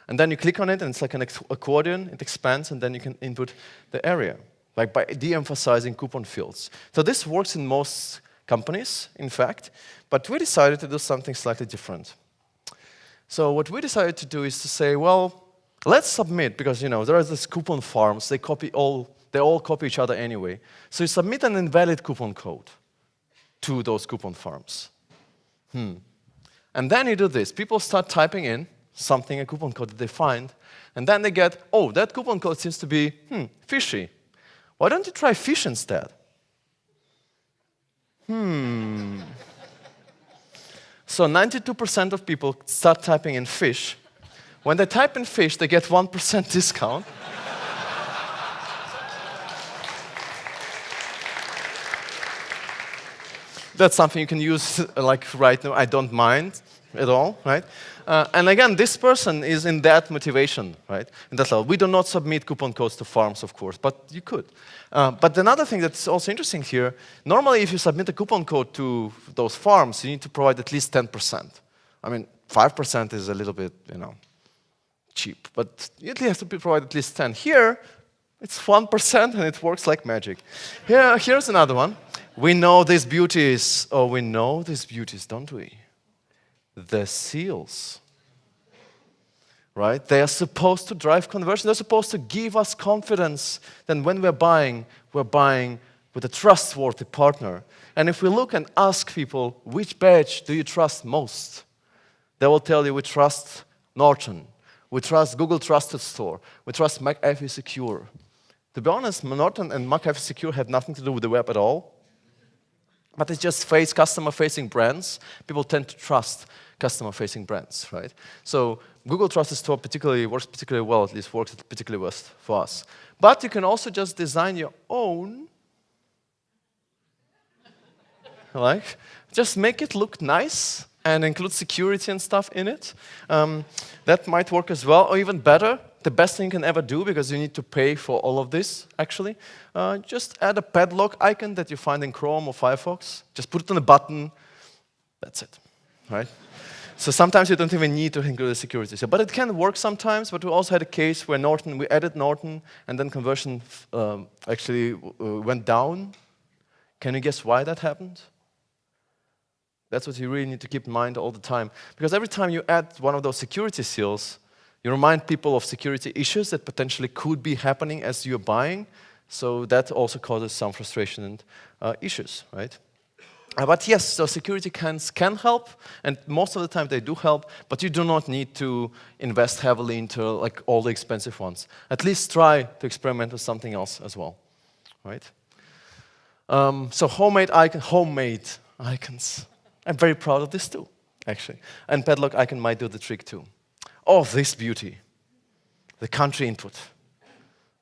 and then you click on it, and it's like an accordion, it expands, and then you can input the area, like by de-emphasizing coupon fields. So this works in most companies, in fact, but we decided to do something slightly different. So what we decided to do is to say, well, let's submit, because there are these coupon farms, they all copy each other anyway. So you submit an invalid coupon code to those coupon farms. And then you do this. People start typing in a coupon code that they find, and then they get, that coupon code seems to be, fishy. Why don't you try fish instead? So 92% of people start typing in fish. When they type in fish, they get 1% discount. That's something you can use right now. I don't mind. at all, right? And again, this person is in that motivation, right? In that level. We do not submit coupon codes to farms, of course, but you could. But another thing that's also interesting here, normally if you submit a coupon code to those farms, you need to provide at least 10%. I mean, 5% is a little bit, cheap, but you have to provide at least 10. Here, it's 1% and it works like magic. Here's another one. We know these beauties, don't we? The seals, right? They are supposed to drive conversion. They're supposed to give us confidence that when we're buying with a trustworthy partner. And if we look and ask people, which badge do you trust most? They will tell you, we trust Norton. We trust Google Trusted Store. We trust McAfee Secure. To be honest, Norton and McAfee Secure have nothing to do with the web at all. But it's just customer-facing brands. People tend to trust customer-facing brands, right? So Google Trusted Store works particularly well, at least works particularly well for us. But you can also just design your own, just make it look nice and include security and stuff in it. That might work as well, or even better. The best thing you can ever do, because you need to pay for all of this, actually, just add a padlock icon that you find in Chrome or Firefox. Just put it on a button. That's it, right? So sometimes you don't even need to include the security. But it can work sometimes, but we also had a case where we added Norton, and then conversion actually went down. Can you guess why that happened? That's what you really need to keep in mind all the time. Because every time you add one of those security seals, you remind people of security issues that potentially could be happening as you're buying. So that also causes some frustration and issues, right? But yes, so security cans can help, and most of the time they do help, but you do not need to invest heavily into all the expensive ones. At least try to experiment with something else as well, right? So homemade icons. I'm very proud of this too, actually. And padlock icon might do the trick too. Oh, this beauty, the country input.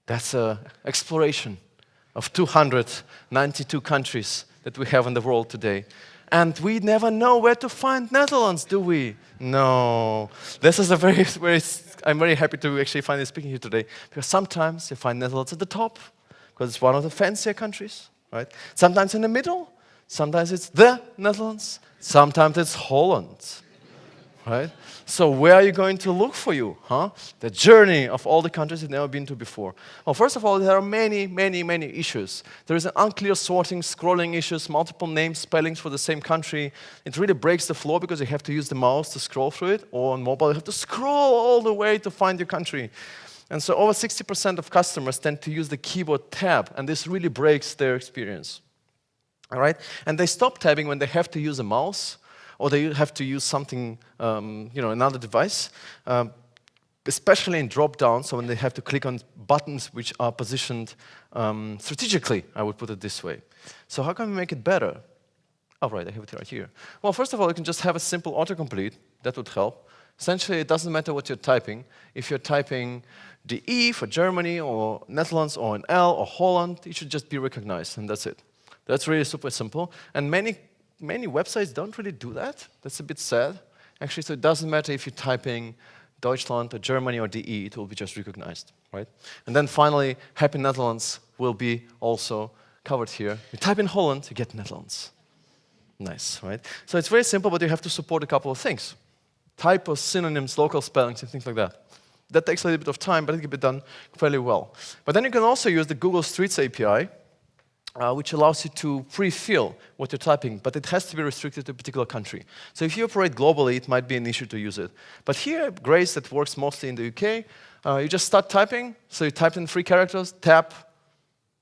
That's an exploration of 292 countries that we have in the world today. And we never know where to find Netherlands, do we? No. This is I'm very happy to actually find you speaking here today, because sometimes you find Netherlands at the top, because it's one of the fancier countries, right? Sometimes in the middle, sometimes it's the Netherlands, sometimes it's Holland. Right? So where are you going to look for you? The journey of all the countries you've never been to before. Well, first of all, there are many, many, many issues. There is an unclear sorting, scrolling issues, multiple names, spellings for the same country. It really breaks the flow because you have to use the mouse to scroll through it, or on mobile you have to scroll all the way to find your country. And so over 60% of customers tend to use the keyboard tab, and this really breaks their experience. All right? And they stop tabbing when they have to use a mouse, or they have to use something, another device, especially in drop-down, so when they have to click on buttons which are positioned strategically, I would put it this way. So how can we make it better? Oh, right, I have it right here. Well, first of all, you can just have a simple autocomplete. That would help. Essentially, it doesn't matter what you're typing. If you're typing the E for Germany, or Netherlands, or an L, or Holland, it should just be recognized, and that's it. That's really super simple. And many websites don't really do that. That's a bit sad. Actually, so it doesn't matter if you're typing Deutschland or Germany or DE, it will be just recognized, right? And then finally, Happy Netherlands will be also covered here. You type in Holland, you get Netherlands. Nice, right? So it's very simple, but you have to support a couple of things. Typos, synonyms, local spellings, and things like that. That takes a little bit of time, but it can be done fairly well. But then you can also use the Google Streets API, which allows you to pre-fill what you're typing, but it has to be restricted to a particular country. So if you operate globally, it might be an issue to use it. But here, Grace, that works mostly in the UK, you just start typing. So you type in 3 characters, tap.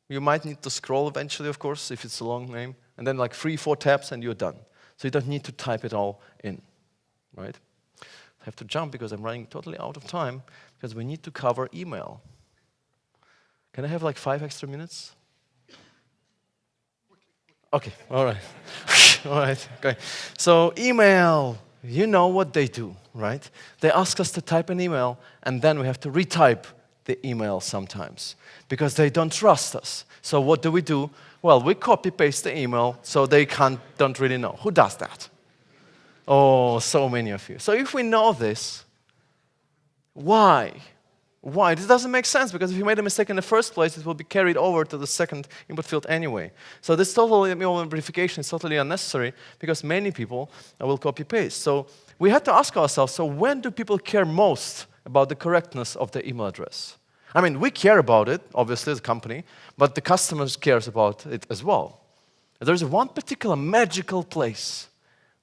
You might need to scroll eventually, of course, if it's a long name. And then 3, 4 taps, and you're done. So you don't need to type it all in, right? I have to jump because I'm running totally out of time, because we need to cover email. Can I have 5 extra minutes? Okay, all right. All right, okay. So email, you know what they do, right? They ask us to type an email, and then we have to retype the email sometimes, because they don't trust us. So what do? Well, we copy-paste the email, so they don't really know. Who does that? Oh, so many of you. So if we know this, why? Why? This doesn't make sense, because if you made a mistake in the first place, it will be carried over to the second input field anyway. So this total email verification is totally unnecessary, because many people will copy-paste. So we had to ask ourselves, so when do people care most about the correctness of their email address? I mean, we care about it, obviously, as a company, but the customers cares about it as well. There's one particular magical place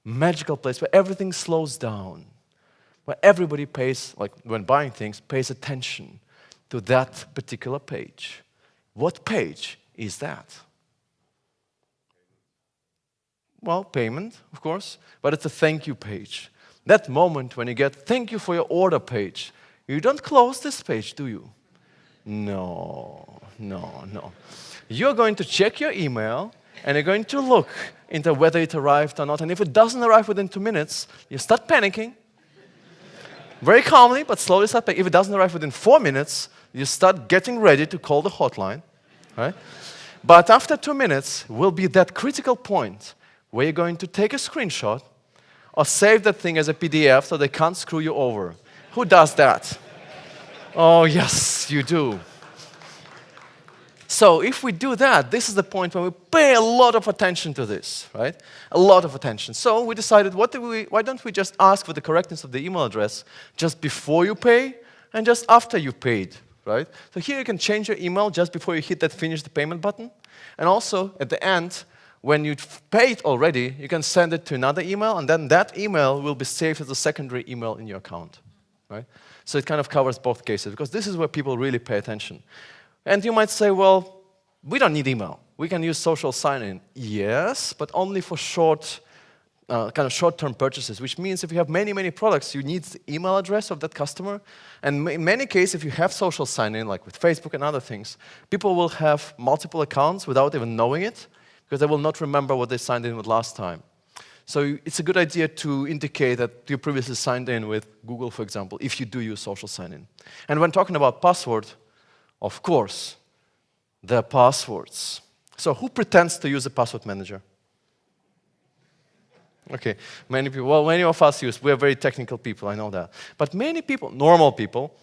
where everything slows down, where everybody pays, like when buying things, pays attention to that particular page. What page is that? Well, payment, of course, but it's a thank you page. That moment when you get thank you for your order page, you don't close this page, do you? No. You're going to check your email, and you're going to look into whether it arrived or not. And if it doesn't arrive within 2 minutes, you start panicking. Very calmly, but slowly start panicking. If it doesn't arrive within 4 minutes, you start getting ready to call the hotline. Right? But after 2 minutes will be that critical point where you're going to take a screenshot or save that thing as a PDF so they can't screw you over. Who does that? Oh, yes, you do. So if we do that, this is the point when we pay a lot of attention to this, right? A lot of attention. So we decided, why don't we just ask for the correctness of the email address just before you pay and just after you paid, right? So here you can change your email just before you hit that finish the payment button. And also at the end, when you've paid already, you can send it to another email, and then that email will be saved as a secondary email in your account, right? So it kind of covers both cases, because this is where people really pay attention. And you might say, well, we don't need email. We can use social sign-in. Yes, but only for kind of short-term purchases, which means if you have many, many products, you need the email address of that customer. And in many cases, if you have social sign-in, like with Facebook and other things, people will have multiple accounts without even knowing it, because they will not remember what they signed in with last time. So it's a good idea to indicate that you previously signed in with Google, for example, if you do use social sign-in. And when talking about password, of course, the passwords. So who pretends to use a password manager? Okay, many people. Well, many of us use. We're very technical people, I know that. But many people, normal people,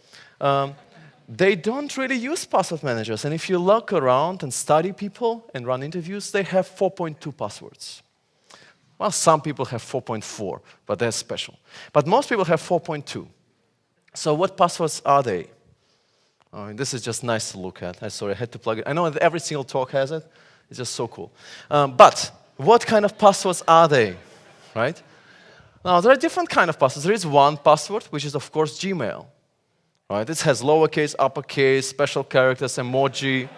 they don't really use password managers. And if you look around and study people and run interviews, they have 4.2 passwords. Well, some people have 4.4, but they're special. But most people have 4.2. So what passwords are they? Oh, this is just nice to look at. Sorry, I had to plug it. I know that every single talk has it. It's just so cool. But what kind of passwords are they, right? Now, there are different kind of passwords. There is one password, which is, of course, Gmail. Right? This has lowercase, uppercase, special characters, emoji,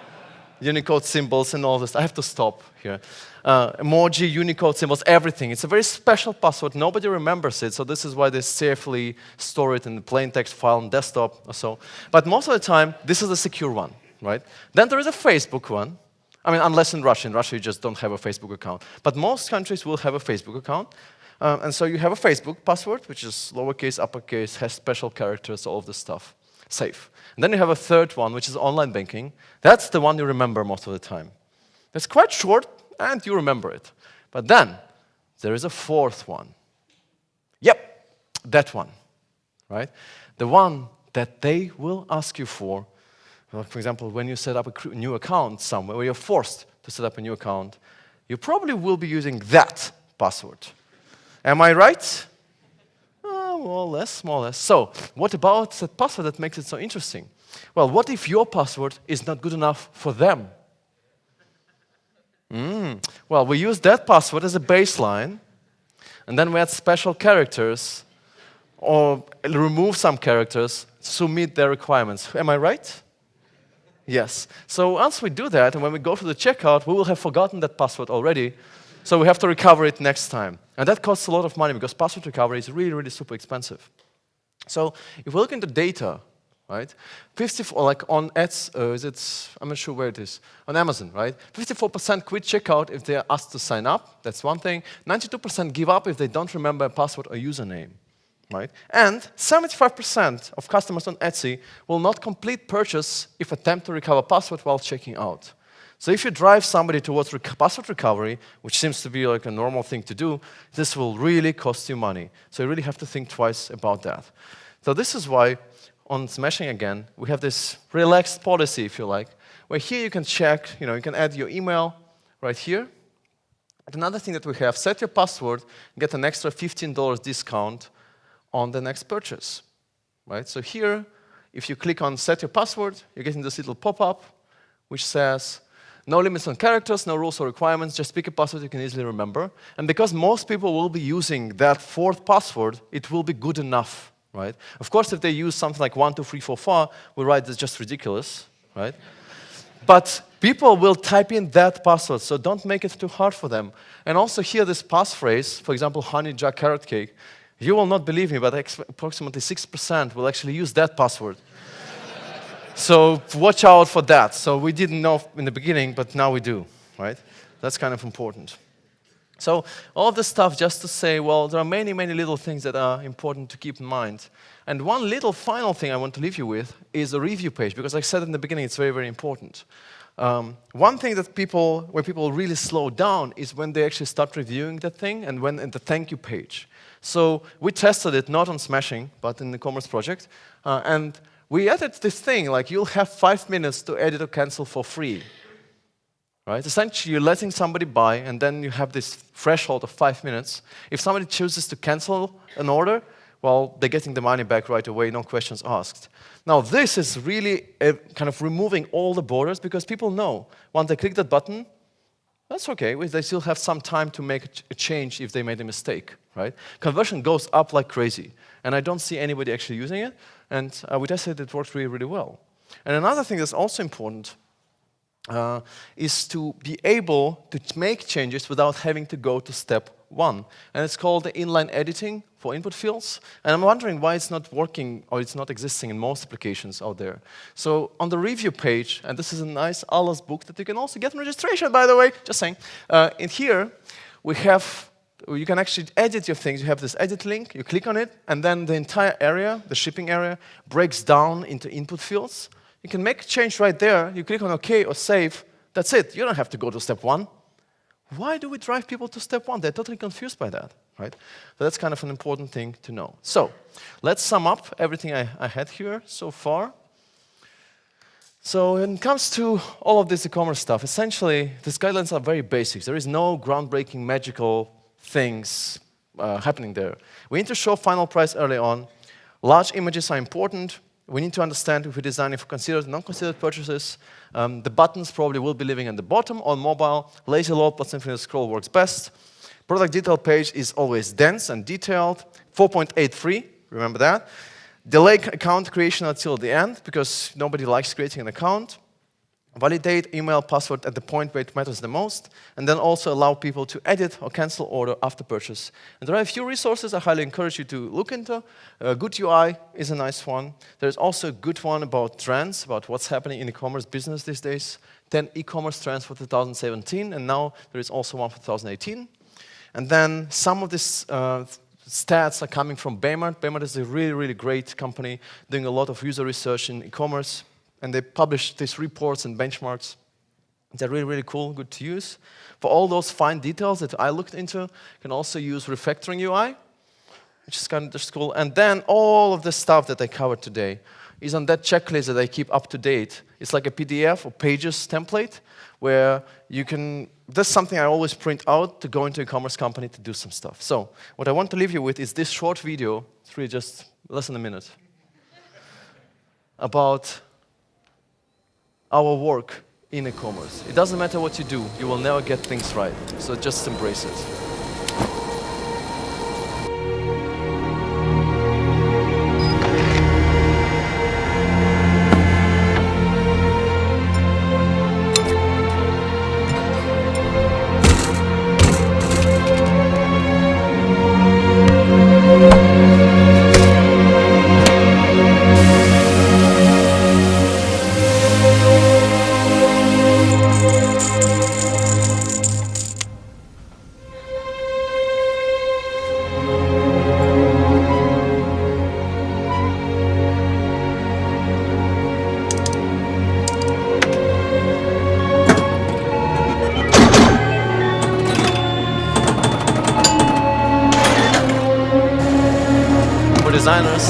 Unicode symbols, and all this. I have to stop here. Emoji, Unicode symbols, everything. It's a very special password. Nobody remembers it, so this is why they safely store it in the plain text file on desktop or so. But most of the time, this is a secure one, right? Then there is a Facebook one. I mean, unless in Russia. In Russia, you just don't have a Facebook account. But most countries will have a Facebook account. And so you have a Facebook password, which is lowercase, uppercase, has special characters, all of this stuff. Safe. And then you have a third one, which is online banking. That's the one you remember most of the time. It's quite short, and you remember it. But then, there is a fourth one. Yep, that one, right? The one that they will ask you for. Well, for example, when you set up a new account somewhere, where you're forced to set up a new account, you probably will be using that password. Am I right? More or less. So, what about that password that makes it so interesting? Well, what if your password is not good enough for them? Well, we use that password as a baseline, and then we add special characters, or remove some characters to meet their requirements. Am I right? Yes. So once we do that, and when we go to the checkout, we will have forgotten that password already, so we have to recover it next time. And that costs a lot of money, because password recovery is really, really super expensive. So if we look into data, right, 54, like on ads, I'm not sure where it is, on Amazon, right? 54% quit checkout if they are asked to sign up. That's one thing. 92% give up if they don't remember a password or username, right? And 75% of customers on Etsy will not complete purchase if attempt to recover password while checking out. So if you drive somebody towards password recovery, which seems to be like a normal thing to do, this will really cost you money. So you really have to think twice about that. So this is why on smashing again, we have this relaxed policy, if you like, where here you can check, you can add your email right here. And another thing that we have, set your password, get an extra $15 discount on the next purchase, right? So here, if you click on set your password, you're getting this little pop-up which says, no limits on characters, no rules or requirements, just pick a password you can easily remember. And because most people will be using that fourth password, it will be good enough, right? Of course, if they use something like 1, 2, 3, 4, 5, we write that's just ridiculous, right? But people will type in that password, so don't make it too hard for them. And also here, this passphrase, for example, honey jack carrot cake, you will not believe me, but approximately 6% will actually use that password. So watch out for that. So we didn't know in the beginning, but now we do, right? That's kind of important. So all of this stuff just to say, well, there are many, many little things that are important to keep in mind. And one little final thing I want to leave you with is a review page, because like I said in the beginning, it's very, very important. One thing that where people really slow down is when they actually start reviewing that thing and when in the thank you page. So we tested it not on Smashing, but in the eCommerce project, and we added this thing, like you'll have 5 minutes to edit or cancel for free. Right? Essentially, you're letting somebody buy, and then you have this threshold of 5 minutes. If somebody chooses to cancel an order, well, they're getting the money back right away, no questions asked. Now, this is really kind of removing all the borders, because people know once they click that button, that's okay. They still have some time to make a change if they made a mistake, right? Conversion goes up like crazy, and I don't see anybody actually using it, and we tested it works really, really well. And another thing that's also important is to be able to make changes without having to go to step 1. And it's called the inline editing for input fields. And I'm wondering why it's not working or it's not existing in most applications out there. So on the review page, and this is a nice Allah's book that you can also get in registration, by the way, just saying. In here, you can actually edit your things. You have this edit link, you click on it, and then the entire area, the shipping area, breaks down into input fields. You can make a change right there. You click on OK or Save. That's it. You don't have to go to step 1. Why do we drive people to step 1? They're totally confused by that, right? So that's kind of an important thing to know. So let's sum up everything I had here so far. So when it comes to all of this e-commerce stuff, essentially, these guidelines are very basic. There is no groundbreaking, magical things happening there. We need to show final price early on. Large images are important. We need to understand if we design it for considered and non-considered purchases. The buttons probably will be living at the bottom. On mobile, lazy load but symphony scroll works best. Product detail page is always dense and detailed. 4.83, remember that. Delay account creation until the end, because nobody likes creating an account. Validate email password at the point where it matters the most, and then also allow people to edit or cancel order after purchase. And there are a few resources I highly encourage you to look into. Good UI is a nice one. There's also a good one about trends, about what's happening in e-commerce business these days. 10 e-commerce trends for 2017, and now there is also one for 2018. And then some of these stats are coming from Baymart. Baymart is a really, really great company doing a lot of user research in e-commerce. And they publish these reports and benchmarks. They're really, really cool, good to use. For all those fine details that I looked into, you can also use refactoring UI, which is kind of just cool. And then all of the stuff that I covered today is on that checklist that I keep up to date. It's like a PDF or Pages template where you can, that's something I always print out to go into an e-commerce company to do some stuff. So what I want to leave you with is this short video, it's really just less than a minute, about our work in e-commerce. It doesn't matter what you do, you will never get things right. So just embrace it. designers.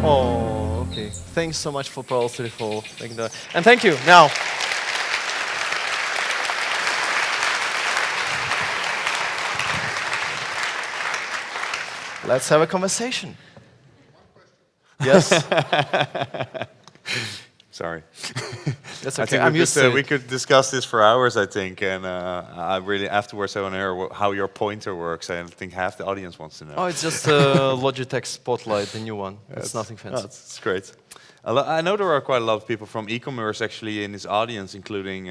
Oh, okay. Thanks so much for Paul for making that. And thank you. Now, let's have a conversation. Yes? Sorry. That's I okay. think I'm used to it. we could discuss this for hours, I think, and I really afterwards I want to hear how your pointer works. I think half the audience wants to know. Oh, it's just a Logitech Spotlight, the new one. It's nothing fancy. It's great. I know there are quite a lot of people from e-commerce actually in this audience, including,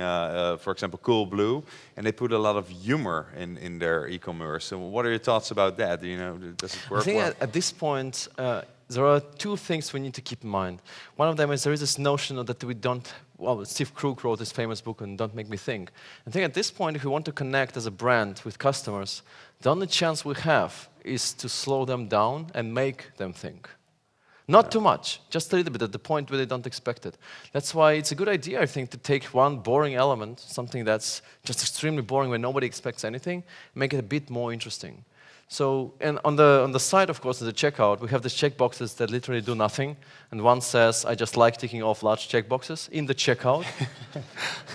for example, Coolblue, and they put a lot of humor in their e-commerce. So, what are your thoughts about that? You know, does it work I think well? at this point, there are two things we need to keep in mind. One of them is there is this notion that we don't, well, Steve Krug wrote this famous book on Don't Make Me Think. I think at this point, if we want to connect as a brand with customers, the only chance we have is to slow them down and make them think. Not too much, just a little bit at the point where they don't expect it. That's why it's a good idea, I think, to take one boring element, something that's just extremely boring where nobody expects anything, make it a bit more interesting. So, and on the side, of course, of the checkout, we have these checkboxes that literally do nothing. And one says, I just like ticking off large checkboxes in the checkout.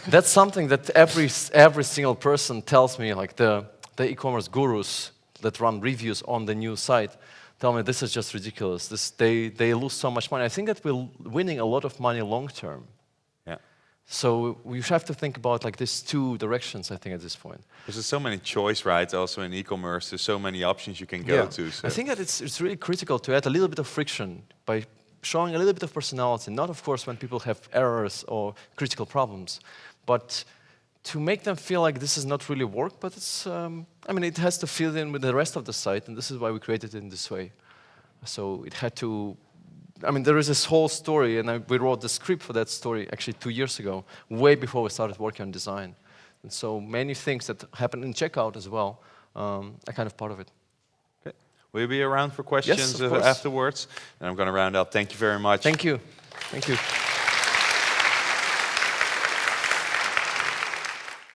That's something that every single person tells me, like the e-commerce gurus that run reviews on the new site, tell me this is just ridiculous. They lose so much money. I think that we're winning a lot of money long term. Yeah. So we have to think about like these two directions, I think, at this point. Because there's so many choice, right? Also in e-commerce, there's so many options you can go to. So. I think that it's really critical to add a little bit of friction by showing a little bit of personality. Not, of course, when people have errors or critical problems, but to make them feel like this is not really work, but it's, I mean, it has to fit in with the rest of the site, and this is why we created it in this way. So it had to, I mean, there is this whole story, and we wrote the script for that story actually 2 years ago, way before we started working on design. And so many things that happen in checkout as well are kind of part of it. Okay. Will you be around for questions Yes, of course. afterwards? And I'm going to round up. Thank you very much. Thank you. Thank you.